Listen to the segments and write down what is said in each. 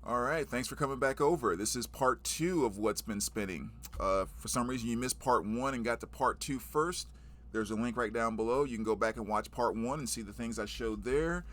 All right, thanks for coming back over. This is part two of What's Been Spinning. For some reason, you missed part one and got to part two first. There's a link right down below. You can go back and watch part one and see the things I showed there.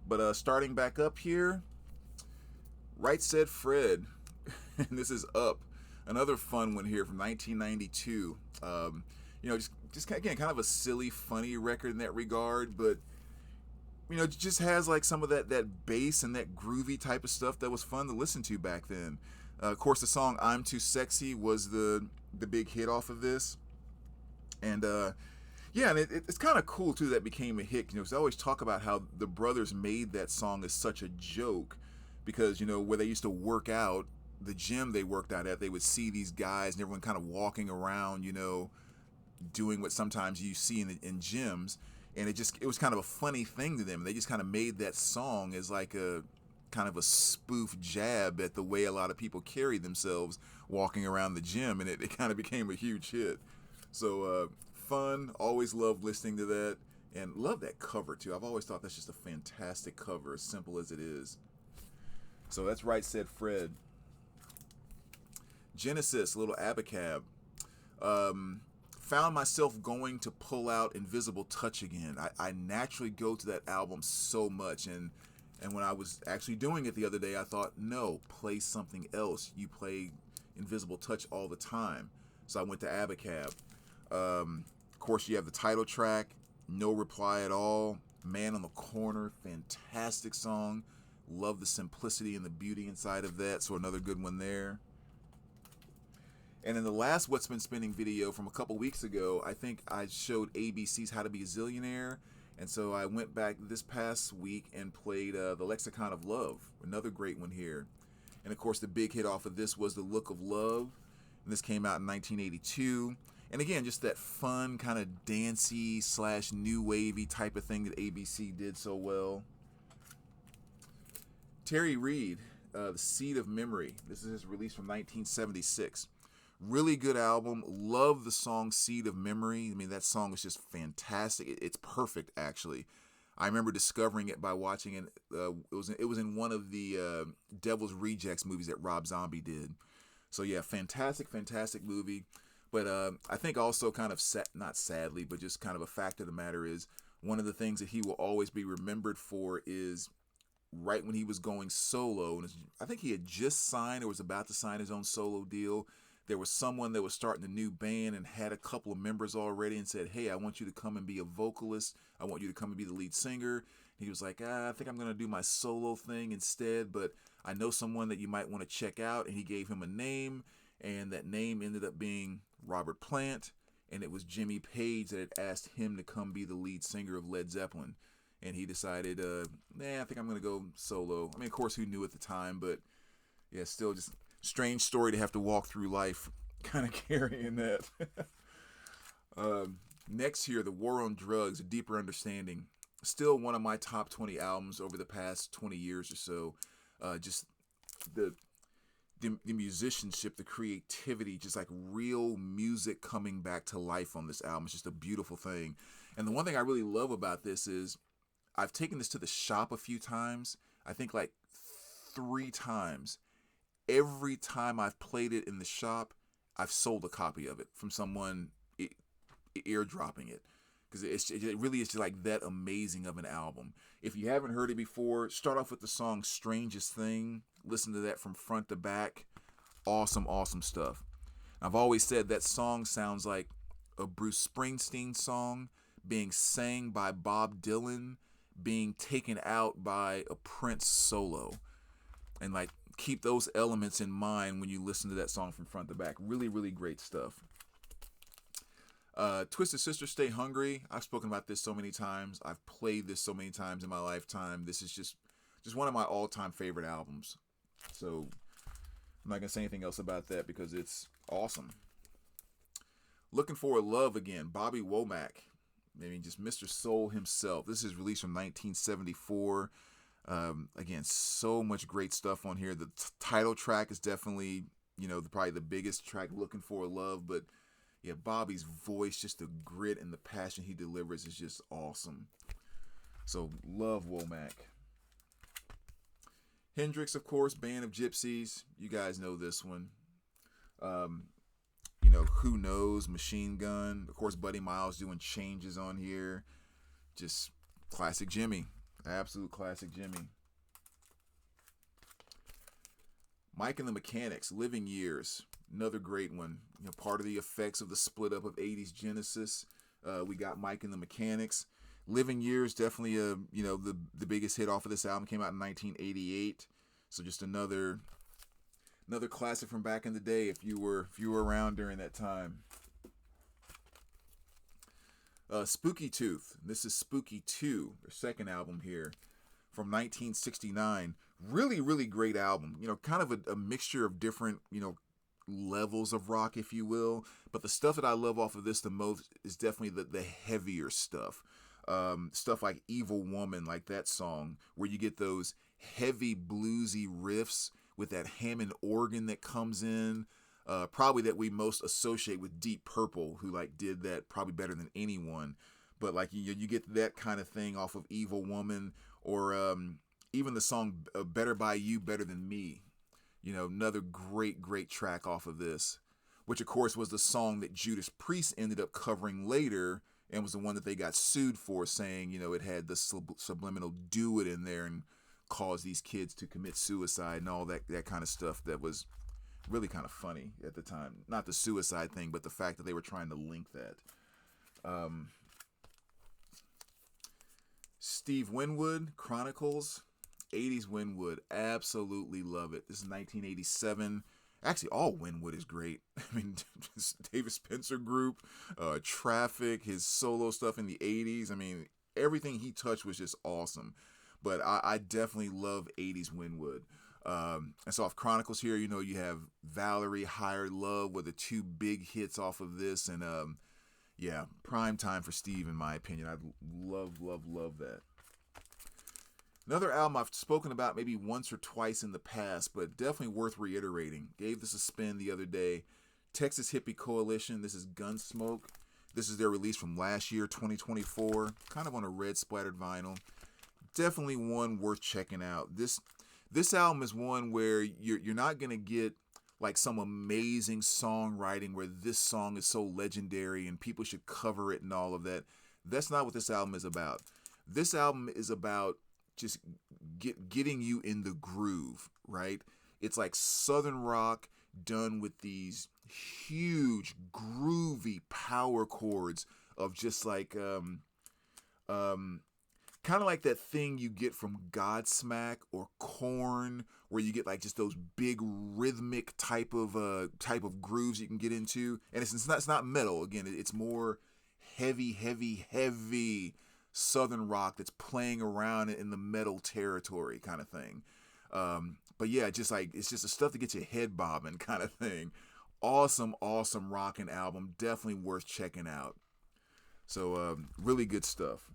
But starting back up here, Right Said Fred, and this is Up. Another fun one here from 1992. Just again, kind of a silly, funny record in that regard, but it just has like some of that bass and that groovy type of stuff that was fun to listen to back then. Of course, the song "I'm Too Sexy" was the big hit off of this, and and it's kind of cool too that became a hit. Because I always talk about how the brothers made that song as such a joke, because where they used to work out, the gym they worked out at, they would see these guys and everyone kind of walking around, doing what sometimes you see in gyms. And it was kind of a funny thing to them. They just kind of made that song as like a kind of a spoof jab at the way a lot of people carry themselves walking around the gym, and it kind of became a huge hit. So fun, always loved listening to that, and love that cover too. I've always thought that's just a fantastic cover, as simple as it is. So that's Right Said Fred. Genesis, a little Abacab. Found myself going to pull out Invisible Touch again. I naturally go to that album so much, and when I was actually doing it the other day, I thought, no, play something else. You play Invisible Touch all the time. So I went to Abacab. Of course, you have the title track, No Reply at All, Man on the Corner, fantastic song. Love the simplicity and the beauty inside of that, so another good one there. And in the last What's Been Spinning video from a couple weeks ago, I think I showed ABC's How to Be a Zillionaire. And so I went back this past week and played The Lexicon of Love, another great one here. And of course, the big hit off of this was The Look of Love. And this came out in 1982. And again, just that fun kind of dancey / new wavy type of thing that ABC did so well. Terry Reid, The Seed of Memory. This is his release from 1976. Really good album. Love the song Seed of Memory. I mean, that song is just fantastic. It's perfect, actually. I remember discovering it by watching it. It was in one of the Devil's Rejects movies that Rob Zombie did. So yeah, fantastic movie. But I think also kind of not sadly, but just kind of a fact of the matter is, one of the things that he will always be remembered for is right when he was going solo, and I think he had just signed or was about to sign his own solo deal. There was someone that was starting a new band and had a couple of members already and said, hey, I want you to come and be a vocalist. I want you to come and be the lead singer. He was like, I think I'm going to do my solo thing instead, but I know someone that you might want to check out. And he gave him a name, and that name ended up being Robert Plant. And it was Jimmy Page that had asked him to come be the lead singer of Led Zeppelin. And he decided, I think I'm going to go solo. I mean, of course, who knew at the time, but yeah, still just strange story to have to walk through life kind of carrying that. Next here, The War on Drugs, A Deeper Understanding. Still one of my top 20 albums over the past 20 years or so. Just the musicianship, the creativity, just like real music coming back to life on this album. It's just a beautiful thing. And the one thing I really love about this is I've taken this to the shop a few times. I think like 3 times. Every time I've played it in the shop, I've sold a copy of it from someone airdropping it. Because it really is just like that amazing of an album. If you haven't heard it before, start off with the song Strangest Thing. Listen to that from front to back. Awesome stuff. I've always said that song sounds like a Bruce Springsteen song being sang by Bob Dylan, being taken out by a Prince solo. And like, keep those elements in mind when you listen to that song from front to back. Really great stuff. Twisted Sister, Stay Hungry. I've spoken about this so many times. I've played this so many times in my lifetime. This is just one of my all-time favorite albums. So I'm not going to say anything else about that because it's awesome. Looking for a Love Again. Bobby Womack. I mean, just Mr. Soul himself. This is released from 1974. Again, so much great stuff on here. The title track is definitely, probably the biggest track, Looking for a Love. But yeah, Bobby's voice, just the grit and the passion he delivers is just awesome. So love Womack. Hendrix, of course, Band of Gypsies. You guys know this one. Um, Who Knows, Machine Gun. Of course, Buddy Miles doing changes on here. Just classic Jimmy. Absolute classic Jimmy. Mike and the Mechanics, Living Years. Another great one. Part of the effects of the split up of 80s Genesis. We got Mike and the Mechanics. Living Years, definitely the biggest hit off of this album, came out in 1988. So just another classic from back in the day if you were around during that time. Spooky Tooth. This is Spooky 2, their second album here from 1969. Really, really great album. Kind of a mixture of different, levels of rock, if you will. But the stuff that I love off of this the most is definitely the heavier stuff. Stuff like Evil Woman, like that song, where you get those heavy bluesy riffs with that Hammond organ that comes in. Probably that we most associate with Deep Purple, who did that probably better than anyone. But you get that kind of thing off of Evil Woman, or even the song Better By You, Better Than Me. Another great track off of this, which of course was the song that Judas Priest ended up covering later, and was the one that they got sued for, saying, it had the subliminal "do it" in there and caused these kids to commit suicide and all that kind of stuff. That was really kind of funny at the time. Not the suicide thing, but the fact that they were trying to link that. Steve Winwood, Chronicles, 80s Winwood, absolutely love it. This is 1987. Actually, all Winwood is great. I mean, David Spencer Group, Traffic, his solo stuff in the 80s. I mean, everything he touched was just awesome. But I definitely love 80s Winwood. And so off Chronicles here, you have Valerie, Higher Love were the two big hits off of this. And yeah, prime time for Steve, in my opinion. I love that. Another album I've spoken about maybe once or twice in the past, but definitely worth reiterating. Gave this a spin the other day. Texas Hippie Coalition. This is Gunsmoke. This is their release from last year, 2024. Kind of on a red splattered vinyl. Definitely one worth checking out. This album is one where you're not going to get some amazing songwriting where this song is so legendary and people should cover it and all of that. That's not what this album is about. This album is about just getting you in the groove, right? It's like Southern rock done with these huge, groovy power chords of just kind of like that thing you get from Godsmack or Korn, where you get just those big rhythmic type of grooves you can get into, and it's not metal. Again, it's more heavy Southern rock that's playing around in the metal territory kind of thing. But yeah, it's just the stuff that gets your head bobbing kind of thing. Awesome rocking album. Definitely worth checking out. So really good stuff.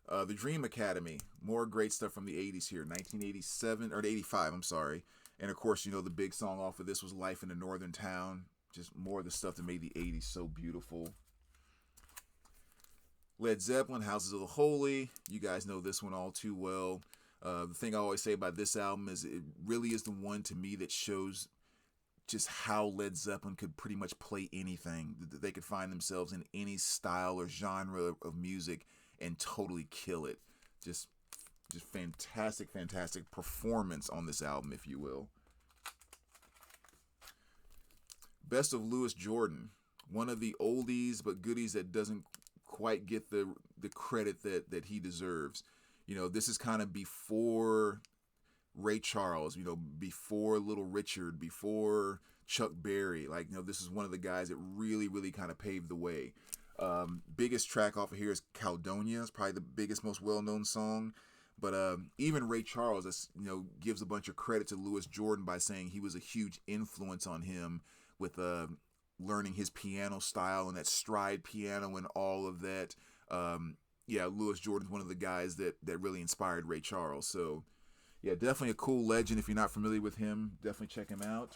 The Dream Academy. More great stuff from the 80s here. 1987, or 85, I'm sorry. And of course, the big song off of this was Life in a Northern Town. Just more of the stuff that made the 80s so beautiful. Led Zeppelin, Houses of the Holy. You guys know this one all too well. The thing I always say about this album is it really is the one to me that shows just how Led Zeppelin could pretty much play anything. They could find themselves in any style or genre of music and totally kill it. Just fantastic performance on this album, if you will. Best of Louis Jordan. One of the oldies but goodies that doesn't quite get the credit that he deserves. This is kind of before Ray Charles, before Little Richard, before Chuck Berry. This is one of the guys that really kind of paved the way. Biggest track off of here is Caledonia. It's probably the biggest, most well-known song. But even Ray Charles, gives a bunch of credit to Louis Jordan by saying he was a huge influence on him with learning his piano style and that stride piano and all of that. Yeah, Louis Jordan's one of the guys that really inspired Ray Charles. So, yeah, definitely a cool legend. If you're not familiar with him, definitely check him out.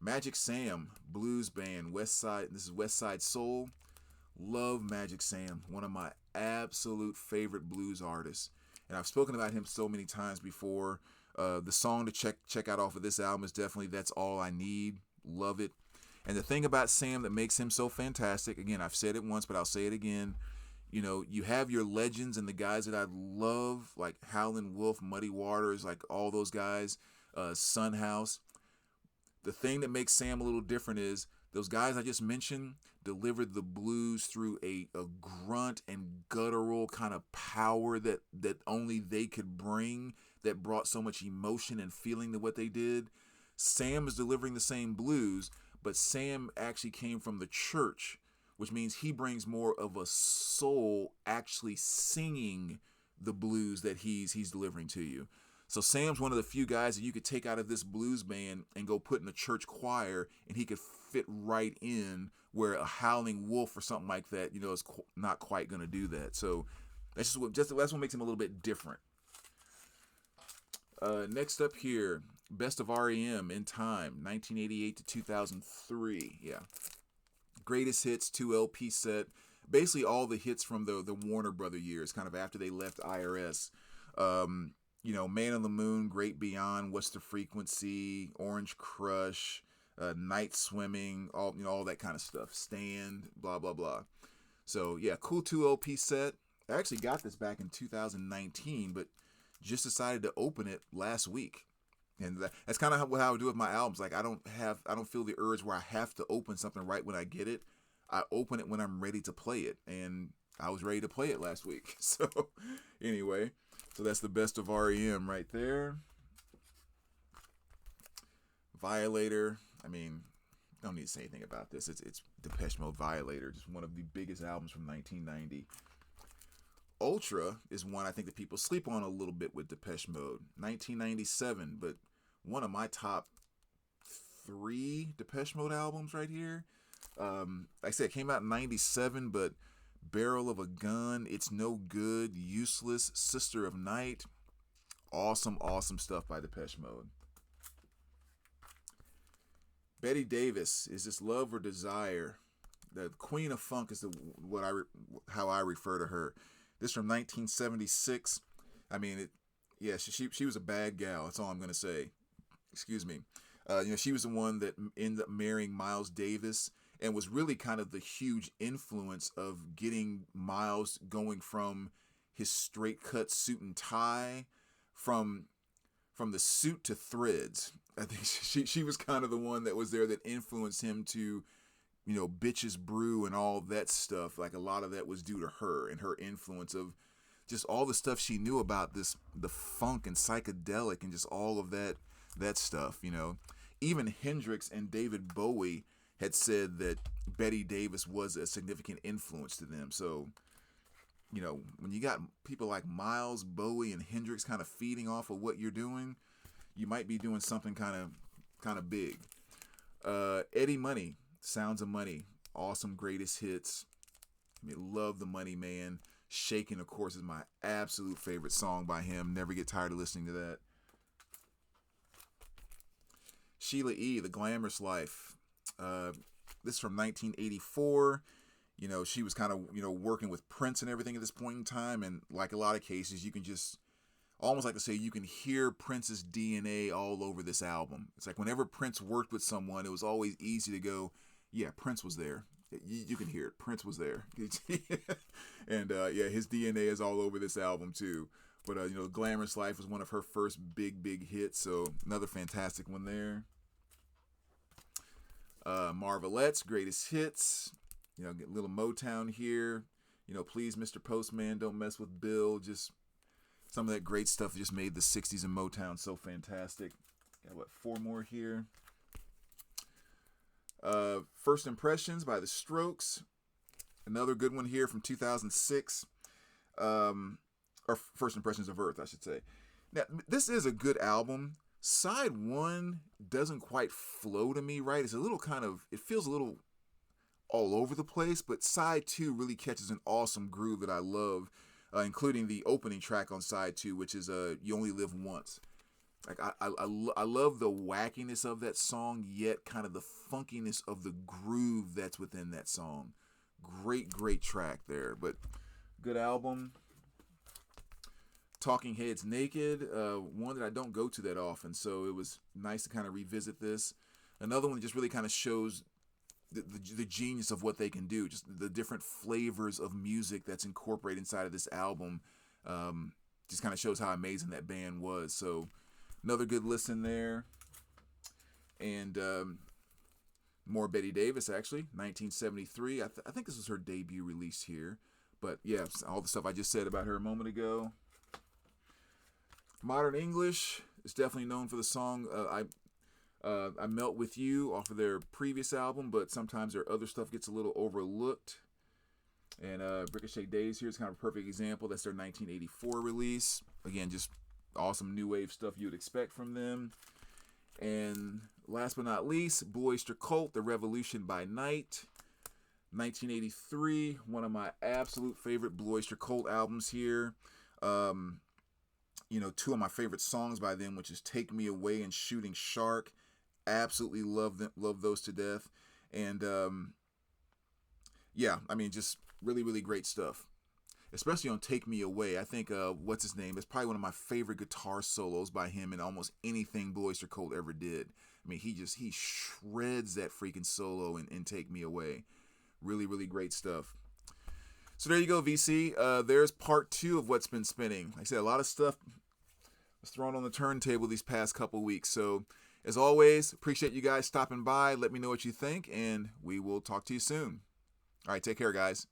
Magic Sam, blues band, West Side. This is West Side Soul. Love Magic Sam. One of my absolute favorite blues artists, and I've spoken about him so many times before. The song to check out off of this album is definitely "That's All I Need." Love it. And the thing about Sam that makes him so fantastic, again, I've said it once, but I'll say it again. You know, you have your legends and the guys that I love, like Howlin' Wolf, Muddy Waters, like all those guys, Son House. The thing that makes Sam a little different is those guys I just mentioned delivered the blues through a grunt and guttural kind of power that only they could bring, that brought so much emotion and feeling to what they did. Sam is delivering the same blues, but Sam actually came from the church, which means he brings more of a soul actually singing the blues that he's delivering to you. So Sam's one of the few guys that you could take out of this blues band and go put in a church choir, and he could fit right in where a Howling Wolf or something like that, you know, is not quite going to do that. So that's that's what makes him a little bit different. Next up here, Best of R.E.M. in Time, 1988 to 2003. Yeah. Greatest Hits, 2 LP set. Basically all the hits from the Warner Brother years, kind of after they left IRS. You know, Man on the Moon, Great Beyond, What's the Frequency, Orange Crush, Night Swimming, all that kind of stuff. Stand, blah, blah, blah. So, yeah, cool 2 LP set. I actually got this back in 2019, but just decided to open it last week. And that's kind of how I do with my albums. Like I don't feel the urge where I have to open something right when I get it. I open it when I'm ready to play it, and I was ready to play it last week. So anyway, so that's the Best of R.E.M. right there. Violator. I mean, don't need to say anything about this. It's Depeche Mode, Violator, just one of the biggest albums from 1990. Ultra is one I think that people sleep on a little bit with Depeche Mode. 1997, but one of my top 3 Depeche Mode albums right here. Like I said, it came out in 97, but Barrel of a Gun, It's No Good, Useless, Sister of Night. Awesome, awesome stuff by Depeche Mode. Betty Davis, Is This Love or Desire? The Queen of Funk is how I refer to her. This from 1976. I mean, she was a bad gal. That's all I'm gonna say. Excuse me. You know, she was the one that ended up marrying Miles Davis and was really kind of the huge influence of getting Miles going from his straight cut suit and tie, from the suit to threads. I think she was kind of the one that was there that influenced him to, you know, Bitches Brew and all that stuff. Like a lot of that was due to her and her influence of just all the stuff she knew about the funk and psychedelic and just all of that stuff, you know. Even Hendrix and David Bowie had said that Betty Davis was a significant influence to them. So, you know, when you got people like Miles, Bowie, and Hendrix kind of feeding off of what you're doing, you might be doing something kind of big. Eddie Money, Sounds of Money, awesome greatest hits. I mean, love the Money Man. Shakin', of course, is my absolute favorite song by him. Never get tired of listening to that. Sheila E., The Glamorous Life. This is from 1984. You know, she was kind of, you know, working with Prince and everything at this point in time. And like a lot of cases, you can just almost like to say you can hear Prince's DNA all over this album. It's like whenever Prince worked with someone, it was always easy to go, yeah, Prince was there. You can hear it. Prince was there. And yeah, his DNA is all over this album too. But, you know, Glamorous Life was one of her first big hits. So another fantastic one there. Marvelettes, Greatest Hits. You know, get a little Motown here. You know, Please Mr. Postman, Don't Mess with Bill. Just some of that great stuff that just made the 60s and Motown so fantastic. Got, 4 more here. First Impressions by The Strokes. Another good one here from 2006. Or First Impressions of Earth, I should say. Now, this is a good album. Side 1 doesn't quite flow to me, right? It's a little it feels a little all over the place, but side 2 really catches an awesome groove that I love, including the opening track on side 2, which is You Only Live Once. Like I love the wackiness of that song, yet kind of the funkiness of the groove that's within that song. Great track there, but Good album. Talking Heads Naked, one that I don't go to that often, so it was nice to kind of revisit this. Another one that just really kind of shows the genius of what they can do, just the different flavors of music that's incorporated inside of this album. Just kind of shows how amazing that band was. So another good listen there. And more Betty Davis, actually, 1973. I think this was her debut release here. But yeah, all the stuff I just said about her a moment ago. Modern English is definitely known for the song I Melt With You off of their previous album, but sometimes their other stuff gets a little overlooked. And Ricochet Days here is kind of a perfect example. That's their 1984 release. Again, just awesome new wave stuff you would expect from them. And last but not least, Blue Oyster Cult, The Revolution by Night. 1983, one of my absolute favorite Blue Oyster Cult albums here. Two of my favorite songs by them, which is Take Me Away and Shooting Shark. Absolutely love those to death. And just really, really great stuff. Especially on Take Me Away. I think, what's his name? It's probably one of my favorite guitar solos by him in almost anything Blue Oyster Cult ever did. I mean, he shreds that freaking solo in Take Me Away. Really, really great stuff. So there you go, VC. There's part 2 of what's been spinning. Like I said, a lot of stuff was thrown on the turntable these past couple weeks. So, as always, appreciate you guys stopping by. Let me know what you think, and we will talk to you soon. All right, take care, guys.